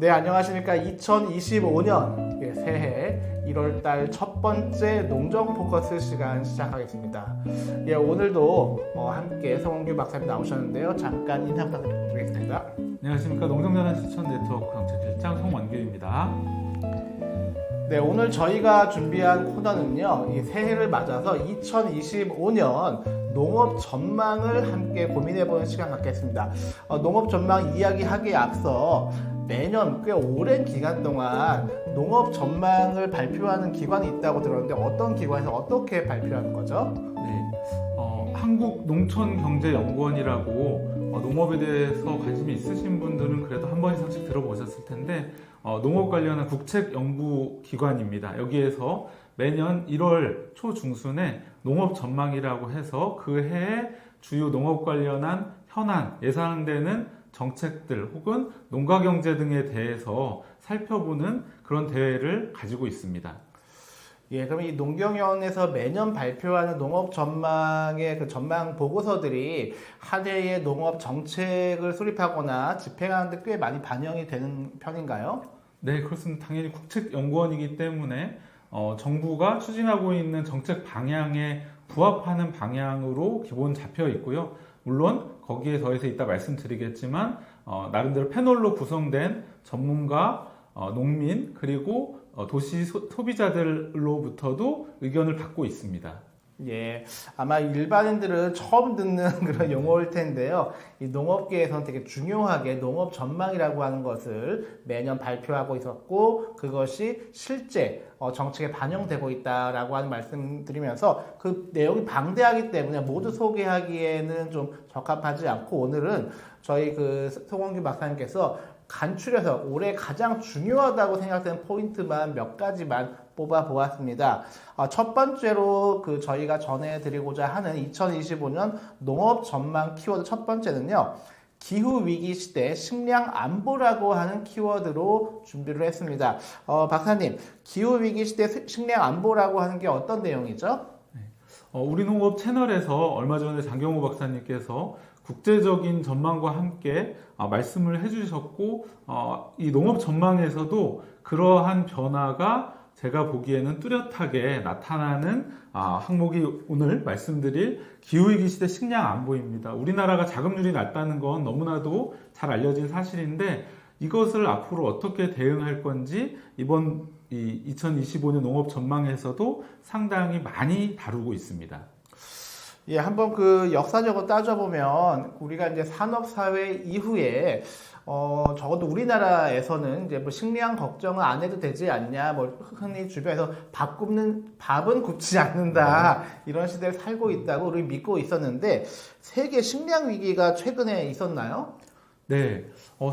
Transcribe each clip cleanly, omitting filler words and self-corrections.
네, 안녕하십니까. 2025년 새해 1월달 첫 번째 농정 포커스 시간 시작하겠습니다. 오늘도 함께 성원규 박사님 나오셨는데요. 잠깐 인사 부탁드리겠습니다. 안녕하십니까. 농정자산 실천 네트워크 정책실장 송원규입니다. 네, 오늘 저희가 준비한 코너는요, 이 새해를 맞아서 2025년 농업 전망을 함께 고민해보는 시간 갖겠습니다. 농업 전망 이야기하기에 앞서 매년 꽤 오랜 기간 동안 농업 전망을 발표하는 기관이 있다고 들었는데 어떤 기관에서 어떻게 발표하는 거죠? 네, 한국농촌경제연구원이라고 농업에 대해서 관심이 있으신 분들은 그래도 한 번 이상씩 들어보셨을 텐데 농업 관련한 국책연구기관입니다. 여기에서 매년 1월 초중순에 농업 전망이라고 해서 그 해에 주요 농업 관련한 현안, 예상되는 정책들 혹은 농가경제 등에 대해서 살펴보는 그런 대회를 가지고 있습니다. 그럼 이 농경위원회에서 매년 발표하는 농업 전망의 그 전망 보고서들이 한 해의 농업 정책을 수립하거나 집행하는 데 꽤 많이 반영이 되는 편인가요? 네, 그렇습니다. 당연히 국책연구원이기 때문에 정부가 추진하고 있는 정책 방향에 부합하는 방향으로 기본 잡혀 있고요. 물론 거기에 더해서 이따 말씀드리겠지만 나름대로 패널로 구성된 전문가, 농민 그리고 도시 소비자들로부터도 의견을 받고 있습니다. 아마 일반인들은 처음 듣는 그런 용어일 텐데요. 이 농업계에서는 되게 중요하게 농업 전망이라고 하는 것을 매년 발표하고 있었고 그것이 실제 정책에 반영되고 있다라고 하는 말씀드리면서 그 내용이 방대하기 때문에 모두 소개하기에는 좀 적합하지 않고 오늘은 저희 그 송원규 박사님께서 간추려서 올해 가장 중요하다고 생각되는 포인트만 몇 가지만 뽑아 보았습니다. 첫 번째로 저희가 전해드리고자 하는 2025년 농업 전망 키워드 첫 번째는요. 기후위기 시대 식량 안보라고 하는 키워드로 준비를 했습니다. 박사님, 기후위기 시대 식량 안보라고 하는 게 어떤 내용이죠? 우리 농업 채널에서 얼마 전에 장경호 박사님께서 국제적인 전망과 함께 말씀을 해주셨고 이 농업 전망에서도 그러한 변화가 제가 보기에는 뚜렷하게 나타나는 항목이 오늘 말씀드릴 기후위기 시대 식량 안보입니다. 우리나라가 자급률이 낮다는 건 너무나도 잘 알려진 사실인데 이것을 앞으로 어떻게 대응할 건지 이번 2025년 농업 전망에서도 상당히 많이 다루고 있습니다. 한번 역사적으로 따져보면 우리가 이제 산업사회 이후에 적어도 우리나라에서는 이제 식량 걱정을 안 해도 되지 않냐, 흔히 주변에서 밥은 굽지 않는다 이런 시대를 살고 있다고 우리 믿고 있었는데 세계 식량 위기가 최근에 있었나요? 네,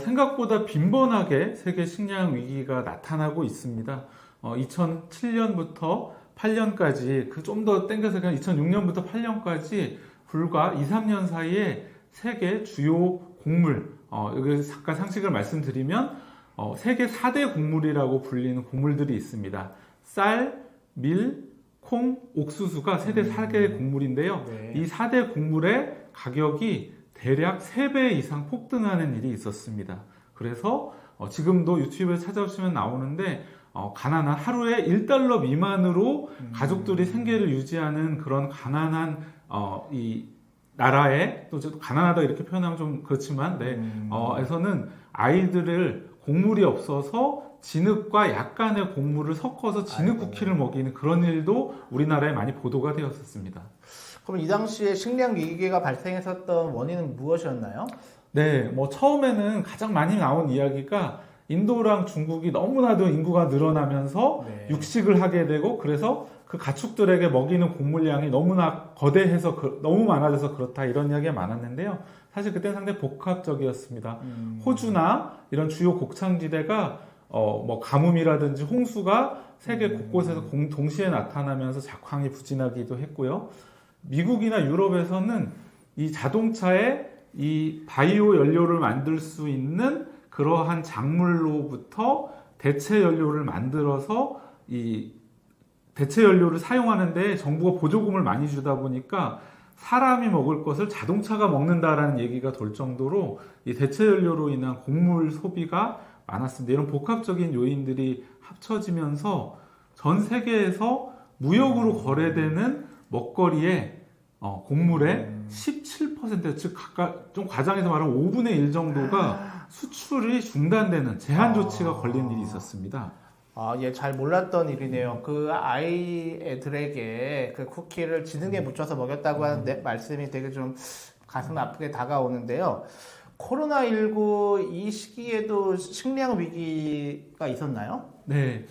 생각보다 빈번하게 세계 식량 위기가 나타나고 있습니다. 2007년부터 8년까지 좀 더 땡겨서 그냥 2006년부터 8년까지 불과 2, 3년 사이에 세계 주요 곡물 여기 잠깐 상식을 말씀드리면 세계 4대 곡물이라고 불리는 곡물들이 있습니다. 쌀, 밀, 콩, 옥수수가 세계 4개 곡물인데요. 네. 이 4대 곡물의 가격이 대략 3배 이상 폭등하는 일이 있었습니다. 그래서 지금도 유튜브에 찾아보시면 나오는데 가난한 하루에 $1 미만으로 가족들이 생계를 유지하는 그런 가난한 이 나라에 또 가난하다 이렇게 표현하면 좀 그렇지만 에서는 아이들을 곡물이 없어서 진흙과 약간의 곡물을 섞어서 진흙 쿠키를 먹이는 그런 일도 우리나라에 많이 보도가 되었었습니다. 그럼 이 당시에 식량 위기가 발생했었던 원인은 무엇이었나요? 네, 처음에는 가장 많이 나온 이야기가 인도랑 중국이 너무나도 인구가 늘어나면서 육식을 하게 되고 그래서 그 가축들에게 먹이는 곡물량이 너무나 거대해서 너무 많아져서 그렇다 이런 이야기가 많았는데요. 사실 그때는 상당히 복합적이었습니다. 호주나 이런 주요 곡창지대가 가뭄이라든지 홍수가 세계 곳곳에서 동시에 나타나면서 작황이 부진하기도 했고요. 미국이나 유럽에서는 이 자동차에 이 바이오 연료를 만들 수 있는 그러한 작물로부터 대체 연료를 만들어서 이 대체 연료를 사용하는데 정부가 보조금을 많이 주다 보니까 사람이 먹을 것을 자동차가 먹는다라는 얘기가 돌 정도로 이 대체 연료로 인한 곡물 소비가 많았습니다. 이런 복합적인 요인들이 합쳐지면서 전 세계에서 무역으로 거래되는 먹거리의 곡물의 17%, 즉 각각 좀 과장해서 말하면 5분의 1 정도가 수출이 중단되는 제한 조치가 걸린 일이 있었습니다. 예, 잘 몰랐던 일이네요. 그 아이들에게 그 쿠키를 지능에 묻혀서 먹였다고 하는 말씀이 되게 좀 가슴 아프게 다가오는데요. 코로나19 이 시기에도 식량 위기가 있었나요? 네.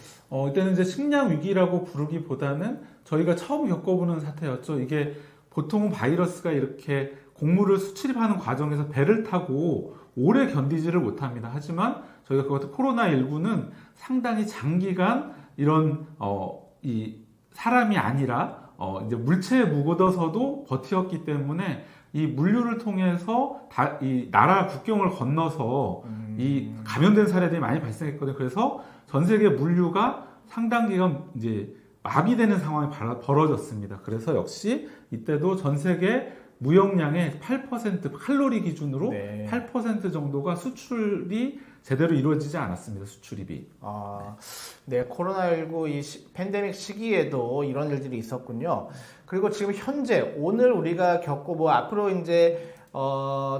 이때는 이제 식량 위기라고 부르기보다는 저희가 처음 겪어보는 사태였죠. 이게 보통은 바이러스가 이렇게 곡물을 수출입하는 과정에서 배를 타고 오래 견디지를 못합니다. 하지만 저희가 그것도 코로나19는 상당히 장기간 이런 이 사람이 아니라 이제 물체에 묻어서도 버티었기 때문에 이 물류를 통해서 이 나라 국경을 건너서 이 감염된 사례들이 많이 발생했거든요. 그래서 전 세계 물류가 상당 기간 이제 마비되는 상황이 벌어졌습니다. 그래서 역시 이때도 전 세계 무역량의 8% 칼로리 기준으로 네. 8% 정도가 수출이 제대로 이루어지지 않았습니다. 수출입이. 네, 코로나19 이 팬데믹 시기에도 이런 일들이 있었군요. 그리고 지금 현재 오늘 우리가 겪고 뭐 앞으로 이제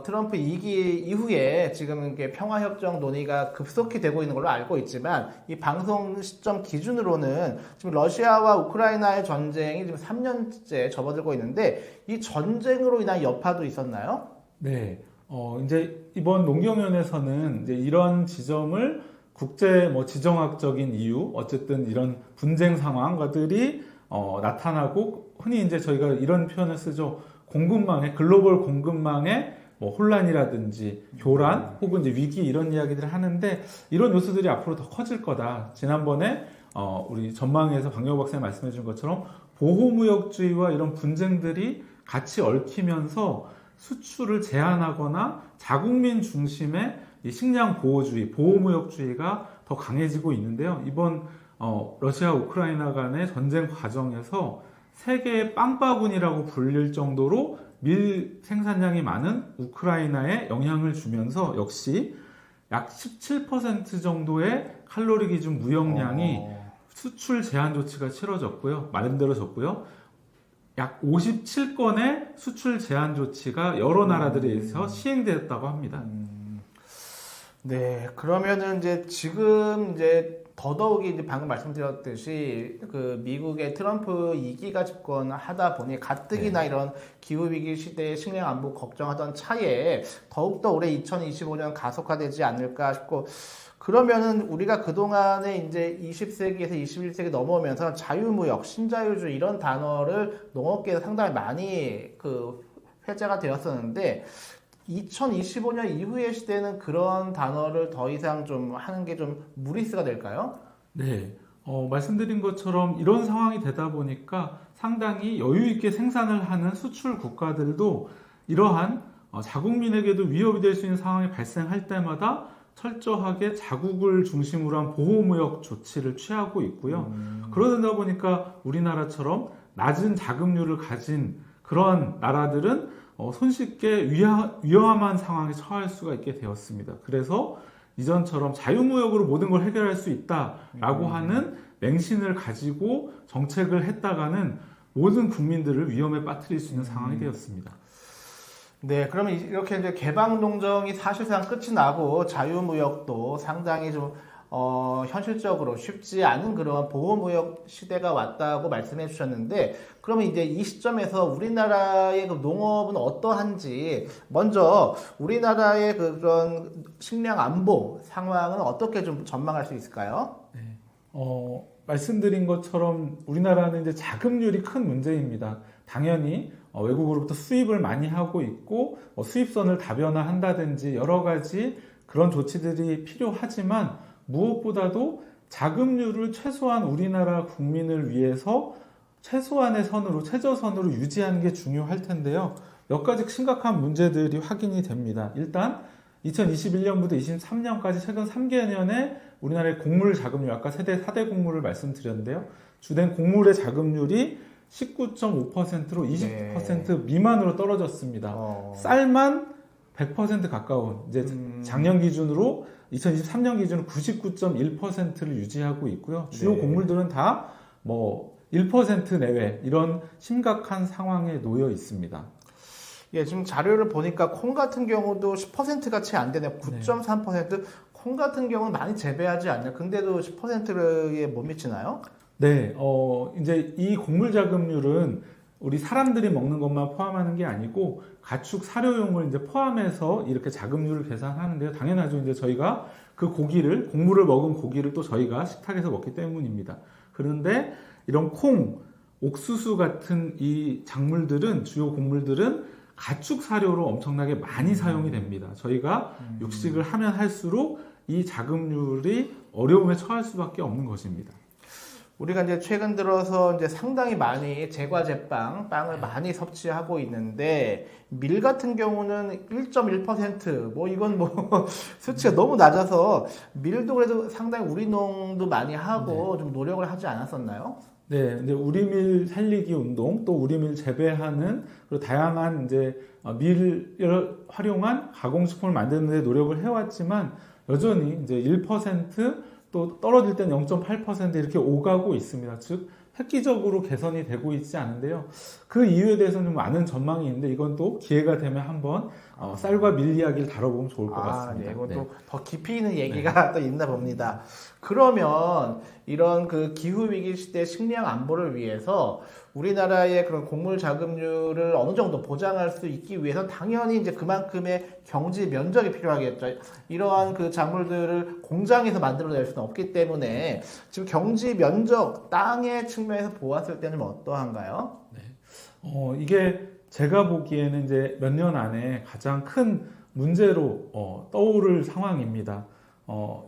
트럼프 2기 이후에 지금 이게 평화협정 논의가 급속히 되고 있는 걸로 알고 있지만 이 방송 시점 기준으로는 지금 러시아와 우크라이나의 전쟁이 지금 3년째 접어들고 있는데 이 전쟁으로 인한 여파도 있었나요? 네. 이제 이번 농경위원회에서는 이제 이런 지점을 국제 지정학적인 이유, 어쨌든 이런 분쟁 상황들이 나타나고 흔히 이제 저희가 이런 표현을 쓰죠. 공급망의 글로벌 공급망의 혼란이라든지 교란 혹은 이제 위기 이런 이야기들을 하는데 이런 요소들이 앞으로 더 커질 거다. 지난번에 우리 전망에서 박영호 박사님 말씀해 준 것처럼 보호무역주의와 이런 분쟁들이 같이 얽히면서 수출을 제한하거나 자국민 중심의 이 식량 보호주의, 보호무역주의가 더 강해지고 있는데요. 이번 러시아 우크라이나 간의 전쟁 과정에서 세계의 빵바구니라고 불릴 정도로 밀 생산량이 많은 우크라이나에 영향을 주면서 역시 약 17% 정도의 칼로리 기준 무역량이 수출 제한 조치가 치러졌고요. 만들어졌고요. 약 57건의 수출 제한 조치가 여러 나라들에 의해서 시행되었다고 합니다. 네, 그러면은 이제 지금 이제 더더욱이 이제 방금 말씀드렸듯이 그 미국의 트럼프 2기가 집권하다 보니 가뜩이나 이런 기후 위기 시대의 식량 안보 걱정하던 차에 더욱더 올해 2025년 가속화되지 않을까 싶고 그러면은 우리가 그동안에 이제 20세기에서 21세기 넘어오면서 자유무역, 신자유주의 이런 단어를 농업계에서 상당히 많이 그 회자가 되었었는데 2025년 이후의 시대는 그런 단어를 더 이상 좀 하는 게 좀 무리수가 될까요? 네. 말씀드린 것처럼 이런 상황이 되다 보니까 상당히 여유 있게 생산을 하는 수출 국가들도 이러한 자국민에게도 위협이 될 수 있는 상황이 발생할 때마다 철저하게 자국을 중심으로 한 보호무역 조치를 취하고 있고요. 그러다 보니까 우리나라처럼 낮은 자급률을 가진 그러한 나라들은 손쉽게 위험한 상황에 처할 수가 있게 되었습니다. 그래서 이전처럼 자유무역으로 모든 걸 해결할 수 있다라고 하는 맹신을 가지고 정책을 했다가는 모든 국민들을 위험에 빠뜨릴 수 있는 상황이 되었습니다. 네, 그러면 이렇게 이제 개방농정이 사실상 끝이 나고 자유무역도 상당히 좀 현실적으로 쉽지 않은 그런 보호무역 시대가 왔다고 말씀해 주셨는데 그러면 이제 이 시점에서 우리나라의 그 농업은 어떠한지 먼저 우리나라의 그런 식량 안보 상황은 어떻게 좀 전망할 수 있을까요? 네. 말씀드린 것처럼 우리나라는 이제 자급률이 큰 문제입니다. 당연히 외국으로부터 수입을 많이 하고 있고 수입선을 다변화한다든지 여러 가지 그런 조치들이 필요하지만 무엇보다도 자급률을 최소한 우리나라 국민을 위해서 최소한의 선으로 최저선으로 유지하는 게 중요할 텐데요. 몇 가지 심각한 문제들이 확인이 됩니다. 일단 2021년부터 23년까지 최근 3개년에 우리나라의 곡물 자급률, 아까 4대 곡물을 말씀드렸는데요. 주된 곡물의 자급률이 19.5%로 20% 미만으로 떨어졌습니다. 쌀만 100% 가까운 이제 작년 기준으로 2023년 기준으로 99.1%를 유지하고 있고요. 주요 네. 곡물들은 다 뭐 1% 내외 이런 심각한 상황에 놓여 있습니다. 예, 지금 자료를 보니까 콩 같은 경우도 10%가 채 안 되네요. 9.3%. 콩 같은 경우는 많이 재배하지 않나요? 근데도 10%에 못 미치나요? 네, 이제 이 곡물 자급률은 우리 사람들이 먹는 것만 포함하는 게 아니고 가축 사료용을 이제 포함해서 이렇게 자급률을 계산하는데요. 당연하죠. 이제 저희가 그 고기를, 곡물을 먹은 고기를 또 저희가 식탁에서 먹기 때문입니다. 그런데 이런 콩, 옥수수 같은 이 작물들은, 주요 곡물들은 가축 사료로 엄청나게 많이 사용이 됩니다. 저희가 육식을 하면 할수록 이 자급률이 어려움에 처할 수밖에 없는 것입니다. 우리가 이제 최근 들어서 이제 상당히 많이 제과제빵, 빵을 많이 섭취하고 있는데, 밀 같은 경우는 1.1%, 뭐 이건 뭐 수치가 너무 낮아서, 밀도 그래도 상당히 우리 농도 많이 하고 좀 노력을 하지 않았었나요? 네, 근데 우리밀 살리기 운동, 또 우리밀 재배하는, 그리고 다양한 이제 밀을 활용한 가공식품을 만드는 데 노력을 해왔지만, 여전히 이제 1%, 또 떨어질 때는 0.8% 이렇게 오가고 있습니다. 즉 획기적으로 개선이 되고 있지 않은데요. 그 이유에 대해서는 많은 전망이 있는데 이건 또 기회가 되면 한번 쌀과 밀 이야기를 다뤄보면 좋을 것 같습니다. 네, 이건 네. 또 더 깊이 있는 얘기가 또 있나 봅니다. 그러면 이런 그 기후 위기 시대 식량 안보를 위해서 우리나라의 그런 곡물 자급률을 어느 정도 보장할 수 있기 위해서 당연히 이제 그만큼의 경지 면적이 필요하겠죠. 이러한 그 작물들을 공장에서 만들어낼 수는 없기 때문에 지금 경지 면적, 땅의 측면에서 보았을 때는 어떠한가요? 이게 제가 보기에는 이제 몇 년 안에 가장 큰 문제로 떠오를 상황입니다.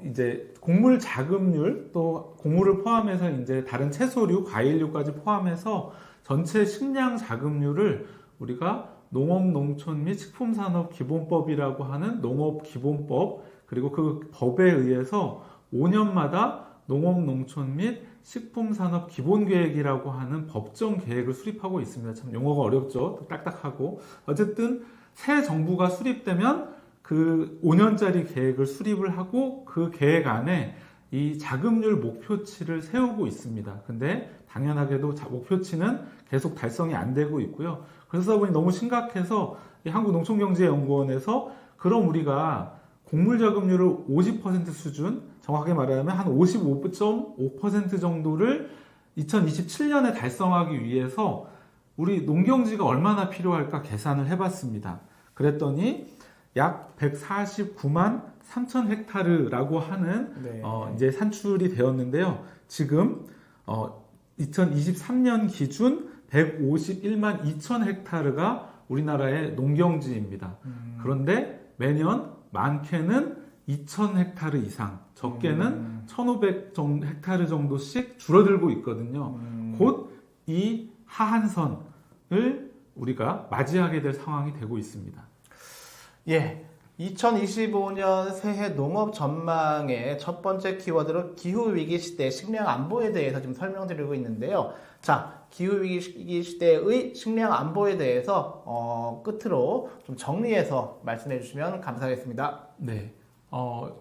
이제 곡물 자급률 또 곡물을 포함해서 이제 다른 채소류, 과일류까지 포함해서 전체 식량 자급률을 우리가 농업농촌 및 식품산업기본법이라고 하는 농업기본법 그리고 그 법에 의해서 5년마다 농업농촌 및 식품산업기본계획이라고 하는 법정 계획을 수립하고 있습니다. 참 용어가 어렵죠. 또 딱딱하고. 어쨌든 새 정부가 수립되면 그 5년짜리 계획을 수립을 하고 그 계획 안에 이 자급률 목표치를 세우고 있습니다. 근데 당연하게도 목표치는 계속 달성이 안 되고 있고요. 그러다 보니 너무 심각해서 이 한국농촌경제연구원에서 그럼 우리가 곡물 자급률을 50% 수준, 정확하게 말하면 한 55.5% 정도를 2027년에 달성하기 위해서 우리 농경지가 얼마나 필요할까 계산을 해봤습니다. 그랬더니 약 149만 3천 헥타르라고 하는 이제 산출이 되었는데요. 지금 2023년 기준 151만 2천 헥타르가 우리나라의 농경지입니다. 그런데 매년 많게는 2천 헥타르 이상, 적게는 1,500 헥타르 정도씩 줄어들고 있거든요. 곧 이 하한선을 우리가 맞이하게 될 상황이 되고 있습니다. 예. 2025년 새해 농업 전망의 첫 번째 키워드로 기후위기 시대 식량 안보에 대해서 지금 설명드리고 있는데요. 자, 기후위기 시대의 식량 안보에 대해서 끝으로 좀 정리해서 말씀해 주시면 감사하겠습니다. 네.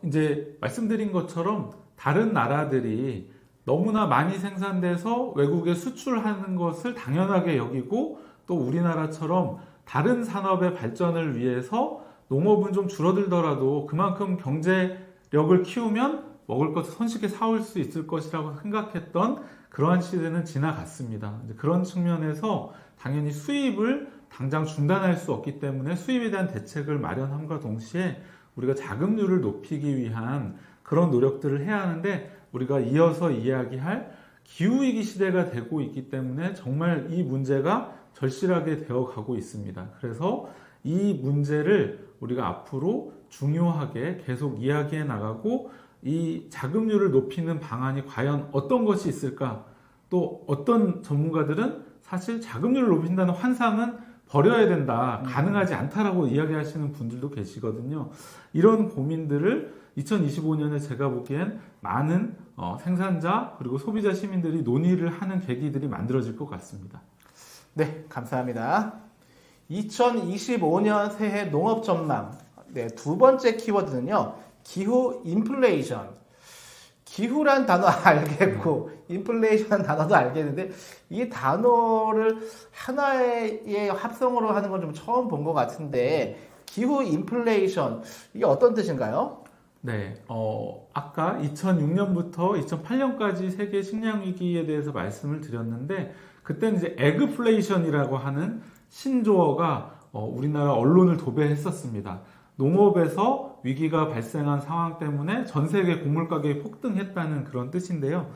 이제 말씀드린 것처럼 다른 나라들이 너무나 많이 생산돼서 외국에 수출하는 것을 당연하게 여기고 또 우리나라처럼 다른 산업의 발전을 위해서 농업은 좀 줄어들더라도 그만큼 경제력을 키우면 먹을 것을 손쉽게 사올 수 있을 것이라고 생각했던 그러한 시대는 지나갔습니다. 이제 그런 측면에서 당연히 수입을 당장 중단할 수 없기 때문에 수입에 대한 대책을 마련함과 동시에 우리가 자급률을 높이기 위한 그런 노력들을 해야 하는데 우리가 이어서 이야기할 기후위기 시대가 되고 있기 때문에 정말 이 문제가 절실하게 되어 가고 있습니다. 그래서 이 문제를 우리가 앞으로 중요하게 계속 이야기해 나가고 이 자급률을 높이는 방안이 과연 어떤 것이 있을까? 또 어떤 전문가들은 사실 자급률을 높인다는 환상은 버려야 된다, 가능하지 않다라고 이야기하시는 분들도 계시거든요. 이런 고민들을 2025년에 제가 보기엔 많은 생산자 그리고 소비자 시민들이 논의를 하는 계기들이 만들어질 것 같습니다. 네, 감사합니다. 2025년 새해 농업 전망. 네, 두 번째 키워드는요. 기후 인플레이션. 기후란 단어 알겠고 인플레이션 단어도 알겠는데 이 단어를 하나의 합성어로 하는 건 좀 처음 본 것 같은데 기후 인플레이션 이게 어떤 뜻인가요? 네, 아까 2006년부터 2008년까지 세계 식량 위기에 대해서 말씀을 드렸는데 그때는 이제 에그플레이션이라고 하는 신조어가 우리나라 언론을 도배했었습니다. 농업에서 위기가 발생한 상황 때문에 전 세계 곡물 가격이 폭등했다는 그런 뜻인데요.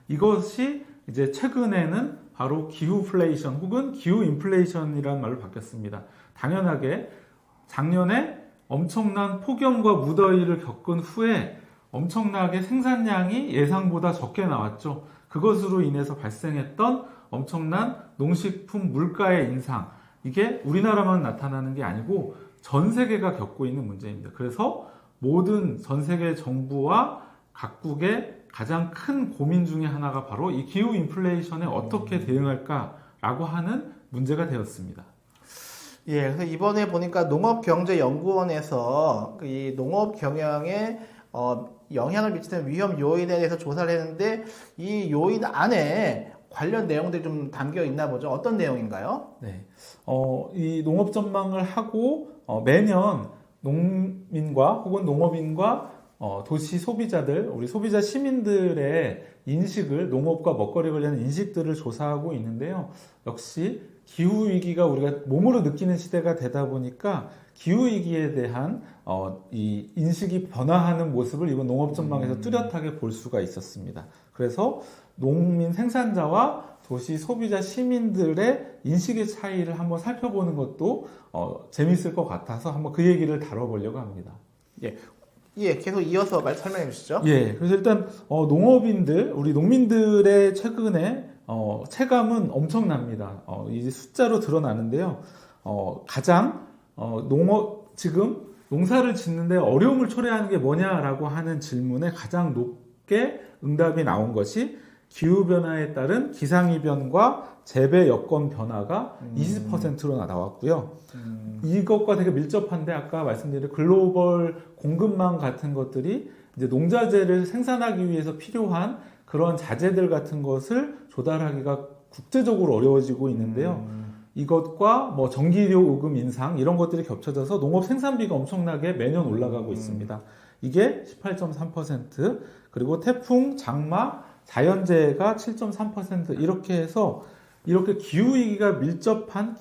이것이 이제 최근에는 바로 기후플레이션 혹은 기후인플레이션이라는 말로 바뀌었습니다. 당연하게 작년에 엄청난 폭염과 무더위를 겪은 후에 엄청나게 생산량이 예상보다 적게 나왔죠. 그것으로 인해서 발생했던 엄청난 농식품 물가의 인상, 이게 우리나라만 나타나는 게 아니고 전 세계가 겪고 있는 문제입니다. 그래서 모든 전 세계 정부와 각국의 가장 큰 고민 중에 하나가 바로 이 기후 인플레이션에 어떻게 대응할까라고 하는 문제가 되었습니다. 예, 그래서 이번에 보니까 농업경제연구원에서 이 농업 경영에 영향을 미치는 위험 요인에 대해서 조사를 했는데 이 요인 안에 관련 내용들이 좀 담겨 있나 보죠. 어떤 내용인가요? 네, 이 농업 전망을 하고 매년 농민과 혹은 농업인과 도시 소비자들, 우리 소비자 시민들의 인식을 농업과 먹거리 관련 인식들을 조사하고 있는데요. 역시 기후 위기가 우리가 몸으로 느끼는 시대가 되다 보니까 기후 위기에 대한 이 인식이 변화하는 모습을 이번 농업 전망에서 뚜렷하게 볼 수가 있었습니다. 그래서 농민 생산자와 도시 소비자 시민들의 인식의 차이를 한번 살펴보는 것도 재밌을 것 같아서 한번 그 얘기를 다뤄보려고 합니다. 예, 계속 이어서 설명해 주시죠. 예, 그래서 일단 농업인들, 우리 농민들의 최근에 체감은 엄청납니다. 이제 숫자로 드러나는데요. 가장 지금 농사를 짓는데 어려움을 초래하는 게 뭐냐라고 하는 질문에 가장 높게 응답이 나온 것이 기후변화에 따른 기상이변과 재배 여건 변화가 20%로 나왔고요. 이것과 되게 밀접한데 아까 말씀드린 글로벌 공급망 같은 것들이 이제 농자재를 생산하기 위해서 필요한 그런 자재들 같은 것을 조달하기가 국제적으로 어려워지고 있는데요. 이것과 뭐 전기료 요금 인상 이런 것들이 겹쳐져서 농업 생산비가 엄청나게 매년 올라가고 있습니다. 이게 18.3%, 그리고 태풍, 장마, 자연재해가 7.3% 이렇게 해서 이렇게 기후위기와 밀접한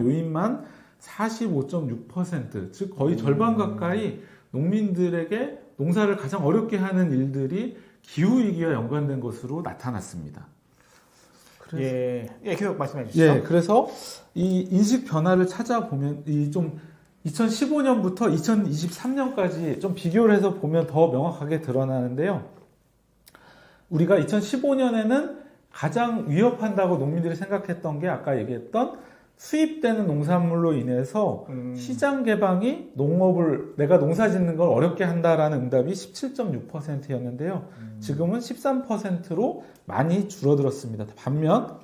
요인만 45.6%, 즉 거의 절반 가까이 농민들에게 농사를 가장 어렵게 하는 일들이 기후위기와 연관된 것으로 나타났습니다. 예, 계속 말씀해 주시죠. 예, 그래서 이 인식 변화를 찾아보면 좀 2015년부터 2023년까지 좀 비교를 해서 보면 더 명확하게 드러나는데요. 우리가 2015년에는 가장 위협한다고 농민들이 생각했던 게 아까 얘기했던 수입되는 농산물로 인해서 시장 개방이 내가 농사 짓는 걸 어렵게 한다라는 응답이 17.6%였는데요. 지금은 13%로 많이 줄어들었습니다. 반면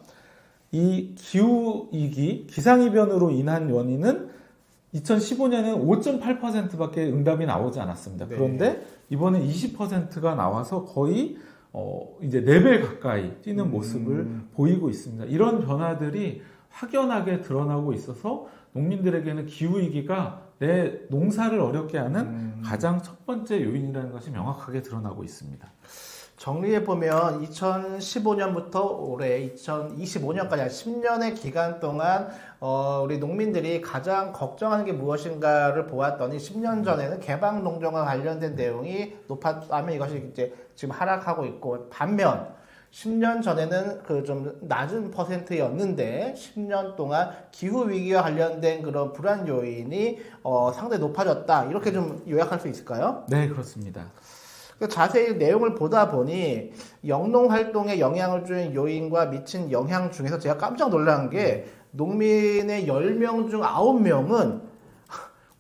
이 기후위기, 기상이변으로 인한 원인은 2015년에는 5.8%밖에 응답이 나오지 않았습니다. 네. 그런데 이번에 20%가 나와서 거의 이제 4배 가까이 뛰는 모습을 보이고 있습니다. 이런 변화들이 확연하게 드러나고 있어서 농민들에게는 기후위기가 내 농사를 어렵게 하는 가장 첫 번째 요인이라는 것이 명확하게 드러나고 있습니다. 정리해보면 2015년부터 올해 2025년까지 한 10년의 기간 동안 우리 농민들이 가장 걱정하는 게 무엇인가를 보았더니 10년 전에는 개방 농정과 관련된 내용이 높았다면 이것이 이제 지금 하락하고 있고, 반면 10년 전에는 그 좀 낮은 퍼센트였는데 10년 동안 기후 위기와 관련된 그런 불안 요인이 상당히 높아졌다. 이렇게 좀 요약할 수 있을까요? 네, 그렇습니다. 자세히 내용을 보다 보니 영농 활동에 영향을 주는 요인과 미친 영향 중에서 제가 깜짝 놀란 게 농민의 10명 중 9명은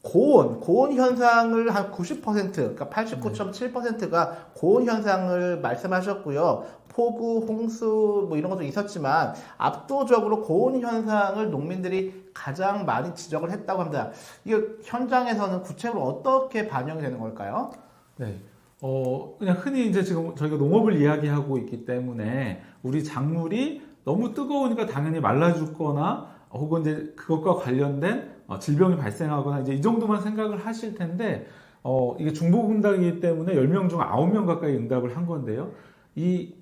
고온 현상을 한 90%, 그러니까 89.7%가 고온 현상을 말씀하셨고요. 폭우, 홍수 뭐 이런 것도 있었지만 압도적으로 고온 현상을 농민들이 가장 많이 지적을 했다고 합니다. 이게 현장에서는 구체적으로 어떻게 반영이 되는 걸까요? 네. 그냥 흔히 이제 지금 저희가 농업을 이야기하고 있기 때문에 우리 작물이 너무 뜨거우니까 당연히 말라 죽거나 혹은 이제 그것과 관련된 질병이 발생하거나 이제 이 정도만 생각을 하실 텐데 이게 중복응답이기 때문에 10명 중 9명 가까이 응답을 한 건데요. 이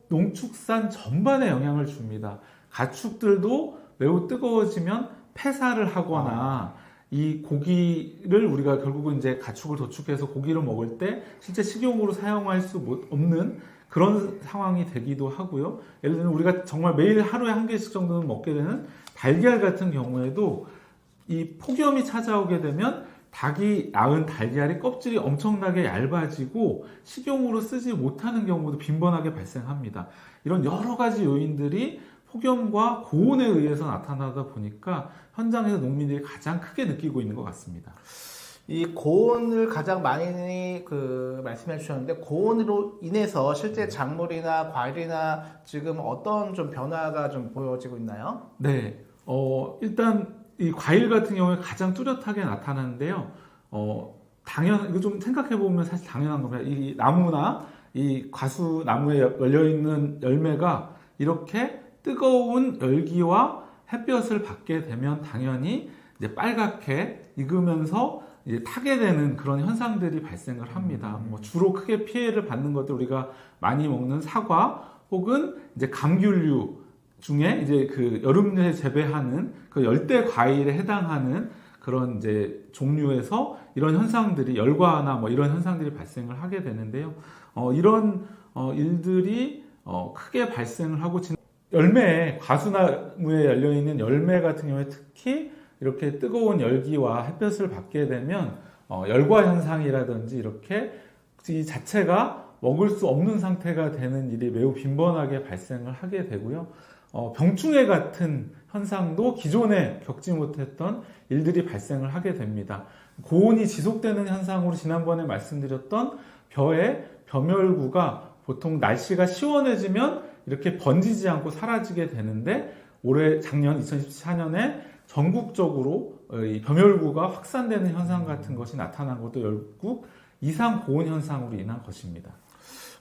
농축산 전반에 영향을 줍니다. 가축들도 매우 뜨거워지면 폐사를 하거나 이 고기를 우리가 결국은 이제 가축을 도축해서 고기를 먹을 때 실제 식용으로 사용할 수 없는 그런 상황이 되기도 하고요. 예를 들면 우리가 정말 매일 하루에 한 개씩 정도는 먹게 되는 달걀 같은 경우에도 이 폭염이 찾아오게 되면 닭이 낳은 달걀의 껍질이 엄청나게 얇아지고 식용으로 쓰지 못하는 경우도 빈번하게 발생합니다. 이런 여러 가지 요인들이 폭염과 고온에 의해서 나타나다 보니까 현장에서 농민들이 가장 크게 느끼고 있는 것 같습니다. 이 고온을 가장 많이 말씀해 주셨는데 고온으로 인해서 실제 작물이나 과일이나 지금 어떤 좀 변화가 좀 보여지고 있나요? 네, 일단 이 과일 같은 경우에 가장 뚜렷하게 나타나는데요. 이거 좀 생각해 보면 사실 당연한 겁니다. 이 나무나 이 과수 나무에 열려 있는 열매가 이렇게 뜨거운 열기와 햇볕을 받게 되면 당연히 이제 빨갛게 익으면서 이제 타게 되는 그런 현상들이 발생을 합니다. 주로 크게 피해를 받는 것들 우리가 많이 먹는 사과 혹은 이제 감귤류 중에 이제 그 여름에 재배하는 그 열대 과일에 해당하는 그런 이제 종류에서 이런 현상들이 열과나 뭐 이런 현상들이 발생을 하게 되는데요. 이런 일들이 크게 발생을 하고 과수나무에 열려 있는 열매 같은 경우에 특히 이렇게 뜨거운 열기와 햇볕을 받게 되면 열과 현상이라든지 이렇게 이 자체가 먹을 수 없는 상태가 되는 일이 매우 빈번하게 발생을 하게 되고요. 병충해 같은 현상도 기존에 겪지 못했던 일들이 발생을 하게 됩니다. 고온이 지속되는 현상으로 지난번에 말씀드렸던 벼의 벼멸구가 보통 날씨가 시원해지면 이렇게 번지지 않고 사라지게 되는데 작년 2014년에 전국적으로 이 벼멸구가 확산되는 현상 같은 것이 나타난 것도 결국 이상 고온 현상으로 인한 것입니다.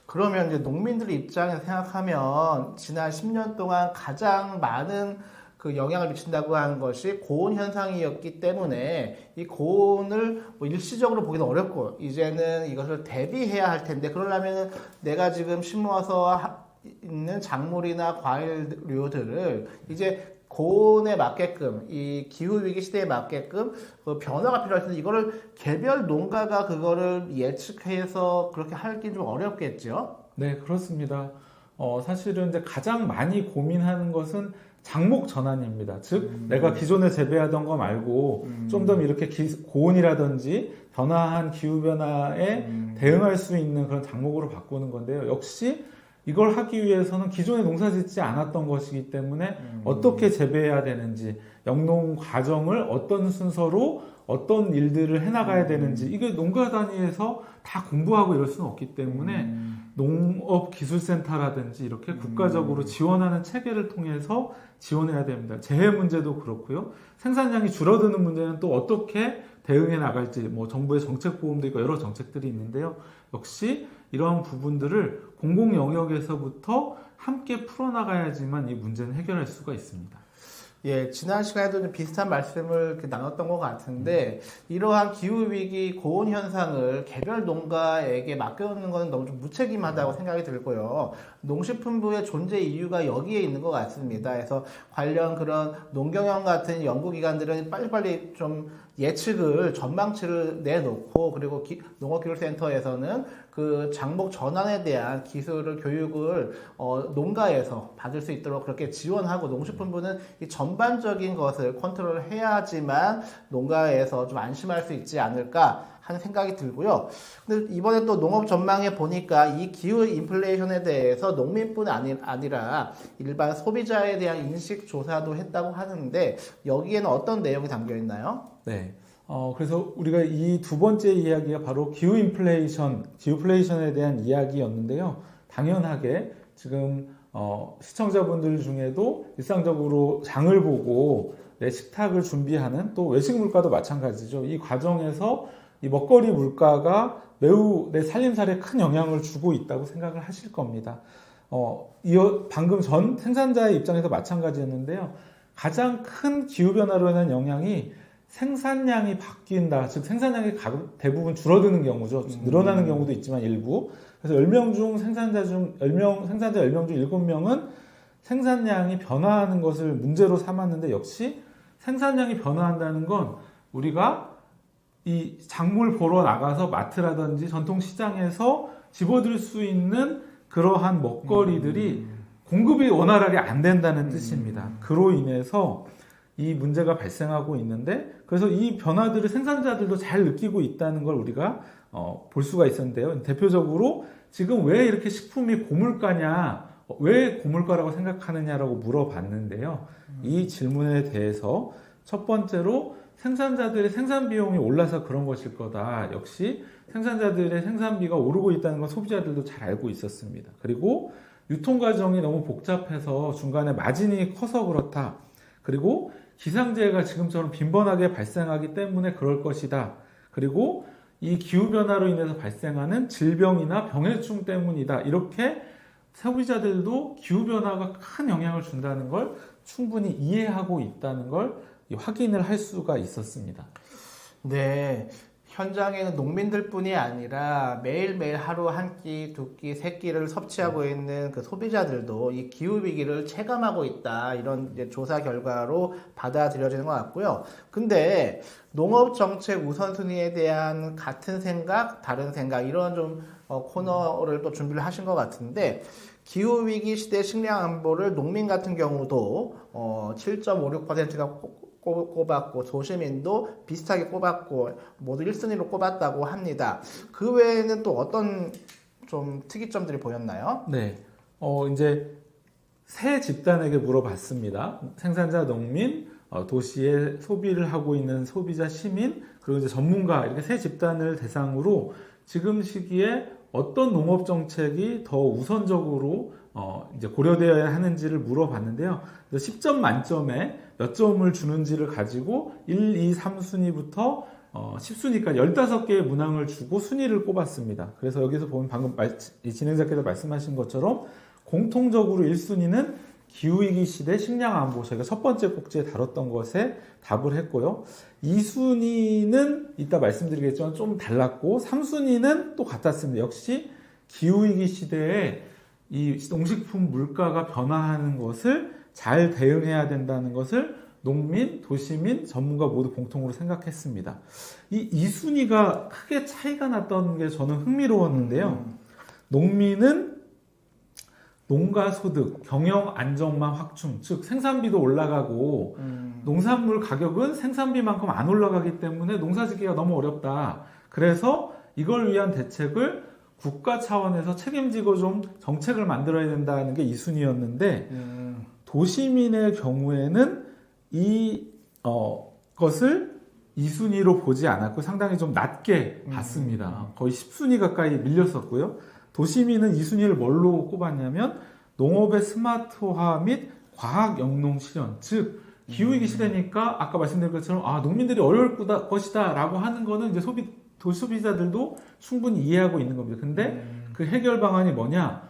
그러면 이제 농민들 입장에서 생각하면 지난 10년 동안 가장 많은 그 영향을 미친다고 하는 것이 고온 현상이었기 때문에 이 고온을 뭐 일시적으로 보기는 어렵고 이제는 이것을 대비해야 할 텐데 그러려면 내가 지금 심어서 있는 작물이나 과일류들을 이제 고온에 맞게끔 이 기후 위기 시대에 맞게끔 그 변화가 필요할 텐데 이거를 개별 농가가 그거를 예측해서 그렇게 하긴 좀 어렵겠죠. 네, 그렇습니다. 사실은 이제 가장 많이 고민하는 것은 작목 전환입니다. 즉, 내가 기존에 재배하던 거 말고 좀 더 이렇게 고온이라든지 변화한 기후 변화에 대응할 수 있는 그런 작목으로 바꾸는 건데요. 역시 이걸 하기 위해서는 기존에 농사 짓지 않았던 것이기 때문에 어떻게 재배해야 되는지, 영농 과정을 어떤 순서로 어떤 일들을 해나가야 되는지, 이게 농가 단위에서 다 공부하고 이럴 수는 없기 때문에 농업기술센터라든지 이렇게 국가적으로 지원하는 체계를 통해서 지원해야 됩니다. 재해 문제도 그렇고요. 생산량이 줄어드는 문제는 또 어떻게 대응해 나갈지, 뭐 정부의 정책 보험도 있고 여러 정책들이 있는데요. 역시 이러한 부분들을 공공 영역에서부터 함께 풀어나가야지만 이 문제는 해결할 수가 있습니다. 예, 지난 시간에도 좀 비슷한 말씀을 나눴던 것 같은데 이러한 기후위기 고온 현상을 개별 농가에게 맡겨놓는 것은 너무 좀 무책임하다고 생각이 들고요. 농식품부의 존재 이유가 여기에 있는 것 같습니다. 그래서 관련 그런 농경영 같은 연구기관들은 빨리빨리 좀 예측을 전망치를 내놓고 그리고 농업기술센터에서는 그 작목 전환에 대한 기술을 교육을 농가에서 받을 수 있도록 그렇게 지원하고 농식품부는 이 전반적인 것을 컨트롤해야지만 농가에서 좀 안심할 수 있지 않을까 하는 생각이 들고요. 근데 이번에 또 농업 전망에 보니까 이 기후 인플레이션에 대해서 농민뿐 아니라 일반 소비자에 대한 인식 조사도 했다고 하는데 여기에는 어떤 내용이 담겨 있나요? 네. 그래서 우리가 이 두 번째 이야기가 바로 기후플레이션에 대한 이야기였는데요. 당연하게 지금 시청자분들 중에도 일상적으로 장을 보고 내 식탁을 준비하는 또 외식 물가도 마찬가지죠. 이 과정에서 이 먹거리 물가가 매우 내 살림살이에 큰 영향을 주고 있다고 생각을 하실 겁니다. 방금 전 생산자의 입장에서 마찬가지였는데요. 가장 큰 기후변화로 인한 영향이 생산량이 바뀐다. 즉 생산량이 대부분 줄어드는 경우죠. 늘어나는 경우도 있지만 일부. 그래서 10명 중 생산자 10명 중 7명은 생산량이 변화하는 것을 문제로 삼았는데 역시 생산량이 변화한다는 건 우리가 이 작물 보러 나가서 마트라든지 전통시장에서 집어들 수 있는 그러한 먹거리들이 공급이 원활하게 안 된다는 뜻입니다. 그로 인해서 이 문제가 발생하고 있는데 그래서 이 변화들을 생산자들도 잘 느끼고 있다는 걸 우리가 볼 수가 있었는데요. 대표적으로 지금 왜 이렇게 식품이 고물가냐, 왜 고물가라고 생각하느냐라고 물어봤는데요. 이 질문에 대해서 첫 번째로 생산자들의 생산 비용이 올라서 그런 것일 거다. 역시 생산자들의 생산비가 오르고 있다는 건 소비자들도 잘 알고 있었습니다. 그리고 유통 과정이 너무 복잡해서 중간에 마진이 커서 그렇다. 그리고 기상재해가 지금처럼 빈번하게 발생하기 때문에 그럴 것이다. 그리고 이 기후변화로 인해서 발생하는 질병이나 병해충 때문이다. 이렇게 소비자들도 기후변화가 큰 영향을 준다는 걸 충분히 이해하고 있다는 걸 확인을 할 수가 있었습니다. 네. 현장에는 농민들뿐이 아니라 매일매일 하루 한 끼, 두 끼, 세 끼를 섭취하고 있는 그 소비자들도 이 기후 위기를 체감하고 있다. 이런 이제 조사 결과로 받아들여지는 것 같고요. 근데 농업 정책 우선순위에 대한 같은 생각, 다른 생각 이런 좀 코너를 또 준비를 하신 것 같은데 기후 위기 시대 식량 안보를 농민 같은 경우도 7.56%가 꼽았고 소시민도 비슷하게 꼽았고 모두 1순위로 꼽았다고 합니다. 그 외에는 또 어떤 좀 특이점들이 보였나요? 네, 이제 세 집단에게 물어봤습니다. 생산자, 농민, 도시에 소비를 하고 있는 소비자, 시민, 그리고 이제 전문가 이렇게 세 집단을 대상으로 지금 시기에 어떤 농업 정책이 더 우선적으로 이제 고려되어야 하는지를 물어봤는데요. 10점 만점에 몇 점을 주는지를 가지고 1, 2, 3순위부터 10순위까지 15개의 문항을 주고 순위를 꼽았습니다. 그래서 여기서 보면 방금 진행자께서 말씀하신 것처럼 공통적으로 1순위는 기후위기 시대 식량 안보, 저희가 첫 번째 꼭지에 다뤘던 것에 답을 했고요. 2순위는 이따 말씀드리겠지만 좀 달랐고 3순위는 또 같았습니다. 역시 기후위기 시대에 이 농식품 물가가 변화하는 것을 잘 대응해야 된다는 것을 농민, 도시민, 전문가 모두 공통으로 생각했습니다. 이 2순위가 크게 차이가 났던 게 저는 흥미로웠는데요. 농민은 농가 소득, 경영 안정망 확충, 즉 생산비도 올라가고 농산물 가격은 생산비만큼 안 올라가기 때문에 농사짓기가 너무 어렵다. 그래서 이걸 위한 대책을 국가 차원에서 책임지고 좀 정책을 만들어야 된다는 게 2순위였는데 도시민의 경우에는 것을 2순위로 보지 않았고 상당히 좀 낮게 봤습니다. 거의 10순위 가까이 밀렸었고요. 도시민은 2순위를 뭘로 꼽았냐면 농업의 스마트화 및 과학 영농 실현, 즉 기후위기 시대니까 아까 말씀드린 것처럼 농민들이 어려울 것이다 라고 하는 거는 이제 도시 소비자들도 충분히 이해하고 있는 겁니다. 근데 그 해결 방안이 뭐냐?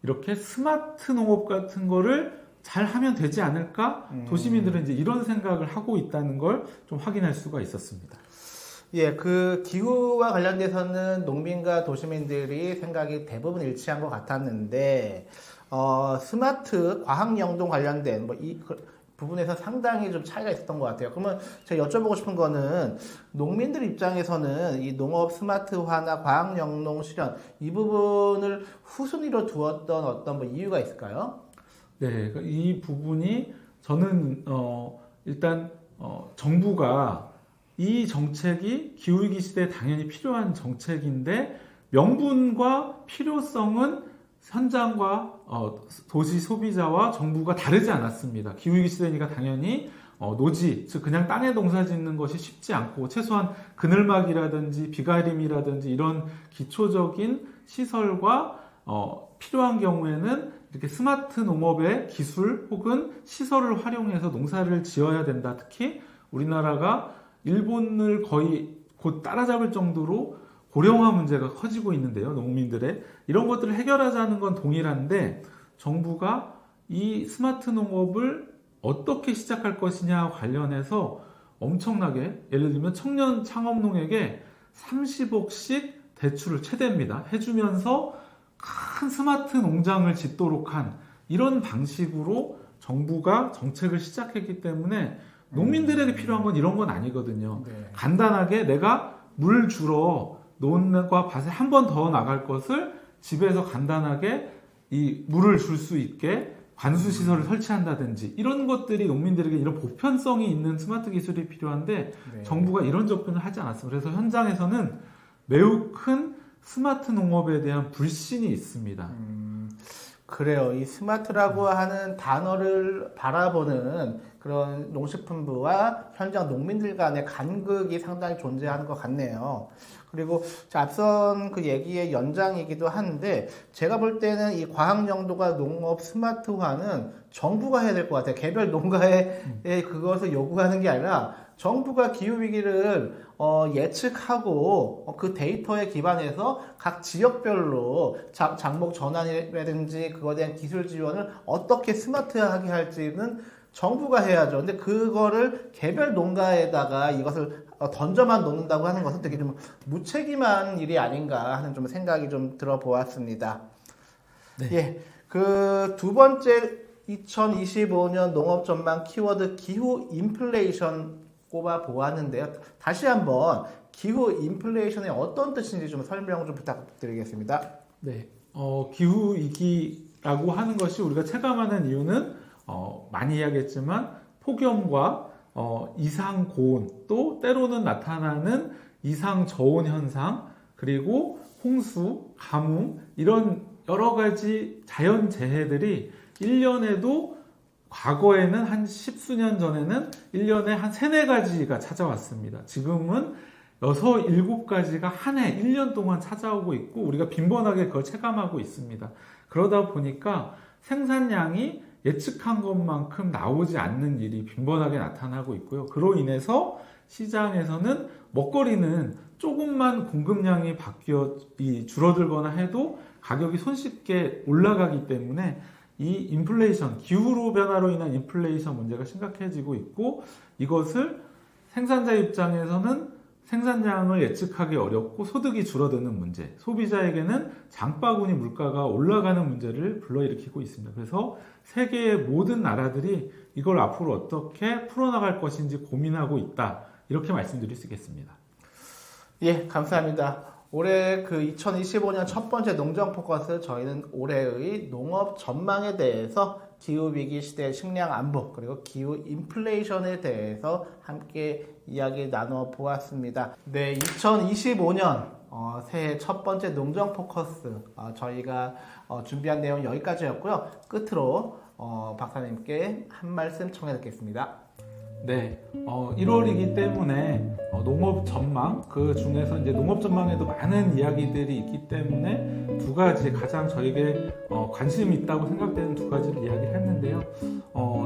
이렇게 스마트 농업 같은 거를 잘 하면 되지 않을까? 도시민들은 이제 이런 생각을 하고 있다는 걸 좀 확인할 수가 있었습니다. 예, 그 기후와 관련돼서는 농민과 도시민들이 생각이 대부분 일치한 것 같았는데 스마트 과학 영동 관련된 부분에서 상당히 좀 차이가 있었던 것 같아요. 그러면 제가 여쭤보고 싶은 거는 농민들 입장에서는 이 농업 스마트화나 과학 영농 실현 이 부분을 후순위로 두었던 어떤 이유가 있을까요? 네, 이 부분이 저는 일단 정부가 이 정책이 기후위기 시대에 당연히 필요한 정책인데 명분과 필요성은 현장과 도시 소비자와 정부가 다르지 않았습니다. 기후위기 시대니까 당연히 노지, 즉 그냥 땅에 농사 짓는 것이 쉽지 않고 최소한 그늘막이라든지 비가림이라든지 이런 기초적인 시설과 필요한 경우에는 이렇게 스마트 농업의 기술 혹은 시설을 활용해서 농사를 지어야 된다. 특히 우리나라가 일본을 거의 곧 따라잡을 정도로 고령화 문제가 커지고 있는데요. 농민들의 이런 것들을 해결하자는 건 동일한데 정부가 이 스마트 농업을 어떻게 시작할 것이냐 관련해서 엄청나게 예를 들면 청년 창업농에게 30억씩 대출을 최대입니다. 해주면서 큰 스마트 농장을 짓도록 한 이런 방식으로 정부가 정책을 시작했기 때문에 농민들에게 필요한 건 이런 건 아니거든요. 네. 간단하게 내가 물 주러 논과 밭에 한 번 더 나갈 것을 집에서 간단하게 이 물을 줄 수 있게 관수 시설을 설치한다든지 이런 것들이 농민들에게 이런 보편성이 있는 스마트 기술이 필요한데 네. 정부가 이런 접근을 하지 않았습니다. 그래서 현장에서는 매우 큰 스마트 농업에 대한 불신이 있습니다. 그래요. 이 스마트라고 하는 단어를 바라보는 그런 농식품부와 현장 농민들 간의 간극이 상당히 존재하는 것 같네요. 그리고 앞선 그 얘기의 연장이기도 한데 제가 볼 때는 이 과학영도과 농업 스마트화는 정부가 해야 될 것 같아요. 개별 농가에 그것을 요구하는 게 아니라 정부가 기후위기를 예측하고 그 데이터에 기반해서 각 지역별로 작목 전환이라든지 그거에 대한 기술 지원을 어떻게 스마트하게 할지는 정부가 해야죠. 근데 그거를 개별 농가에다가 이것을 던져만 놓는다고 하는 것은 되게 좀 무책임한 일이 아닌가 하는 좀 생각이 좀 들어보았습니다. 네. 예, 그 두 번째 2025년 농업 전망 키워드 기후 인플레이션 꼽아 보았는데요. 다시 한번 기후 인플레이션이 어떤 뜻인지 좀 설명 좀 부탁드리겠습니다. 네, 기후 위기라고 하는 것이 우리가 체감하는 이유는 많이 이야기했지만 폭염과 이상 고온 또 때로는 나타나는 이상 저온 현상 그리고 홍수, 가뭄 이런 여러 가지 자연 재해들이 1년에도 과거에는 한 10수년 전에는 1년에 한 3, 4가지가 찾아왔습니다. 지금은 6, 7가지가 한 해, 1년 동안 찾아오고 있고 우리가 빈번하게 그걸 체감하고 있습니다. 그러다 보니까 생산량이 예측한 것만큼 나오지 않는 일이 빈번하게 나타나고 있고요. 그로 인해서 시장에서는 먹거리는 조금만 공급량이 줄어들거나 해도 가격이 손쉽게 올라가기 때문에 이 인플레이션, 기후 변화로 인한 인플레이션 문제가 심각해지고 있고 이것을 생산자 입장에서는 생산량을 예측하기 어렵고 소득이 줄어드는 문제, 소비자에게는 장바구니 물가가 올라가는 문제를 불러일으키고 있습니다. 그래서 세계의 모든 나라들이 이걸 앞으로 어떻게 풀어나갈 것인지 고민하고 있다. 이렇게 말씀드릴 수 있겠습니다. 예, 감사합니다. 올해 그 2025년 첫 번째 농정 포커스 저희는 올해의 농업 전망에 대해서 기후위기 시대 식량 안보 그리고 기후 인플레이션에 대해서 함께 이야기 나눠 보았습니다. 네, 2025년 새해 첫 번째 농정 포커스 저희가 준비한 내용 여기까지였고요. 끝으로 박사님께 한 말씀 청해 듣겠습니다. 네, 1월이기 때문에 농업 전망, 그 중에서 이제 농업 전망에도 많은 이야기들이 있기 때문에 두 가지 가장 저에게 관심이 있다고 생각되는 두 가지를 이야기를 했는데요.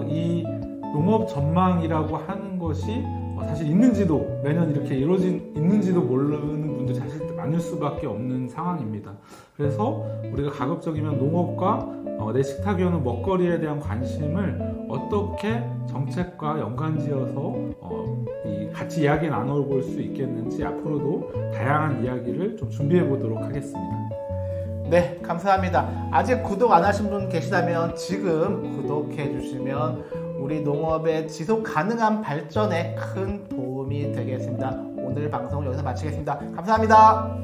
이 농업 전망이라고 하는 것이 사실 있는지도 매년 이렇게 있는지도 모르는 분들이 사실 많을 수밖에 없는 상황입니다. 그래서 우리가 가급적이면 농업과 내 식탁 위에 오는 먹거리에 대한 관심을 어떻게 정책과 연관지어서 같이 이야기 나눠볼 수 있겠는지 앞으로도 다양한 이야기를 좀 준비해 보도록 하겠습니다. 네, 감사합니다. 아직 구독 안 하신 분 계시다면 지금 구독해 주시면 우리 농업의 지속 가능한 발전에 큰 도움이 되겠습니다. 오늘 방송을 여기서 마치겠습니다. 감사합니다.